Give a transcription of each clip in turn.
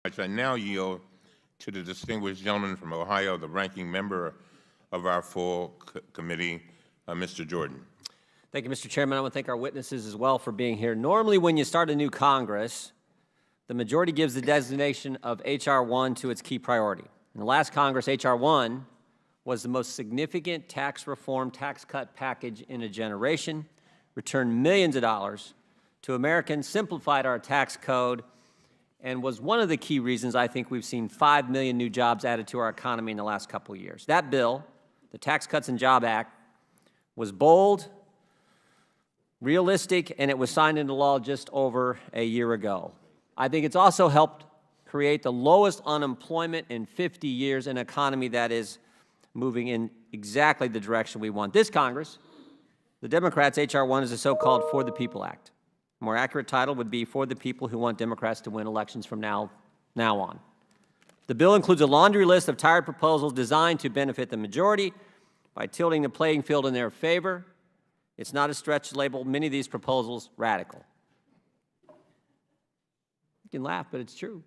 I now yield to the distinguished gentleman from Ohio, the ranking member of our full committee, Mr. Jordan. Thank you, Mr. Chairman. I want to thank our witnesses as well for being here. Normally, when you start a new Congress, the majority gives the designation of H.R. 1 to its key priority. In the last Congress, H.R. 1 was the most significant tax reform, tax cut package in a generation, returned millions of dollars to Americans, simplified our tax code, and was one of the key reasons I think we've seen 5 million new jobs added to our economy in the last couple of years. That bill, the Tax Cuts and Jobs Act, was bold, realistic, and it was signed into law just over a year ago. I think it's also helped create the lowest unemployment in 50 years, an economy that is moving in exactly the direction we want. This Congress, the Democrats' H.R. 1 is the so-called For the People Act. A more accurate title would be For the People Who Want Democrats to Win Elections from now on. The bill includes a laundry list of tired proposals designed to benefit the majority by tilting the playing field in their favor. It's not a stretch to label many of these proposals radical. You can laugh, but it's true.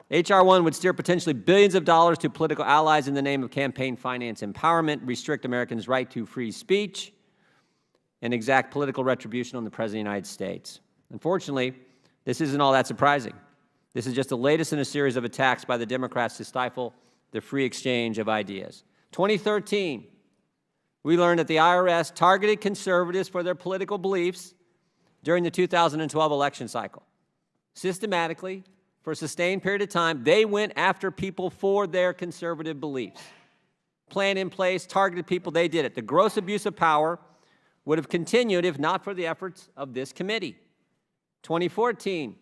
H.R. 1 would steer potentially billions of dollars to political allies in the name of campaign finance empowerment, restrict Americans' right to free speech, and exact political retribution on the President of the United States. Unfortunately, this isn't all that surprising. This is just the latest in a series of attacks by the Democrats to stifle the free exchange of ideas. 2013, we learned that the IRS targeted conservatives for their political beliefs during the 2012 election cycle. Systematically, for a sustained period of time, they went after people for their conservative beliefs. Plan in place, targeted people, they did it. The gross abuse of power would have continued if not for the efforts of this committee. 2014,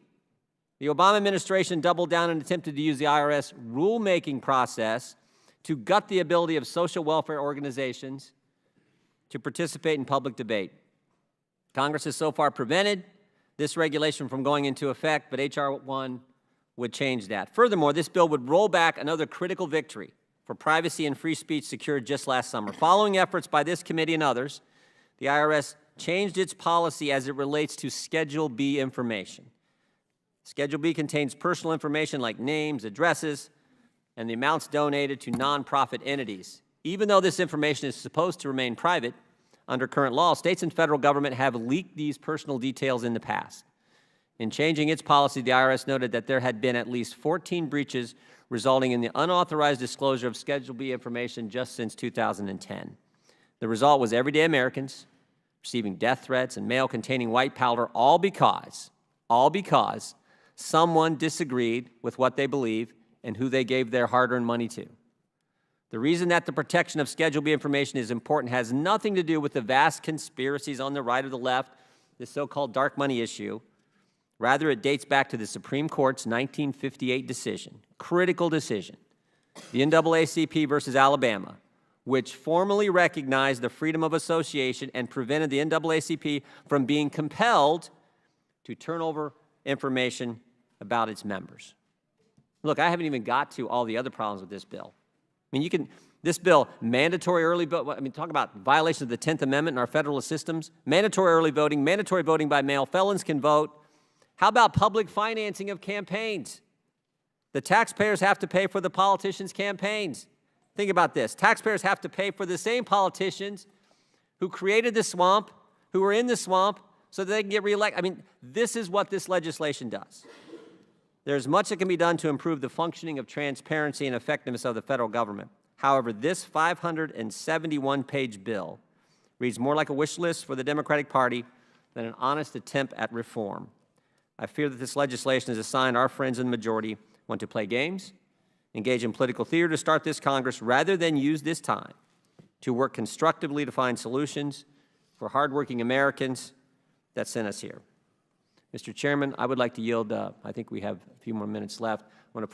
the Obama administration doubled down and attempted to use the IRS rulemaking process to gut the ability of social welfare organizations to participate in public debate. Congress has so far prevented this regulation from going into effect, but H.R. 1 would change that. Furthermore, this bill would roll back another critical victory for privacy and free speech secured just last summer. Following efforts by this committee and others, the IRS changed its policy as it relates to Schedule B information. Schedule B contains personal information like names, addresses, and the amounts donated to nonprofit entities. Even though this information is supposed to remain private, under current law, states and federal government have leaked these personal details in the past. In changing its policy, the IRS noted that there had been at least 14 breaches resulting in the unauthorized disclosure of Schedule B information just since 2010. The result was everyday Americans receiving death threats and mail containing white powder, all because someone disagreed with what they believe and who they gave their hard-earned money to. The reason that the protection of Schedule B information is important has nothing to do with the vast conspiracies on the right or the left, the so-called dark money issue. Rather, it dates back to the Supreme Court's 1958 decision, critical decision, the NAACP versus Alabama, which formally recognized the freedom of association and prevented the NAACP from being compelled to turn over information about its members. Look, I haven't even got to all the other problems with this bill. I mean, this bill, mandatory early vote, talk about violation of the 10th Amendment in our federal systems, mandatory early voting, mandatory voting by mail, felons can vote. How about public financing of campaigns? The taxpayers have to pay for the politicians' campaigns. Think about this. Taxpayers have to pay for the same politicians who created the swamp, who were in the swamp, so that they can get reelected. I mean, this is what this legislation does. There's much that can be done to improve the functioning of transparency and effectiveness of the federal government. However, this 571-page bill reads more like a wish list for the Democratic Party than an honest attempt at reform. I fear that this legislation is a sign our friends in the majority want to play games, engage in political theater to start this Congress, rather than use this time to work constructively to find solutions for hardworking Americans that sent us here. Mr. Chairman, I would like to yield, I think we have a few more minutes left. I want to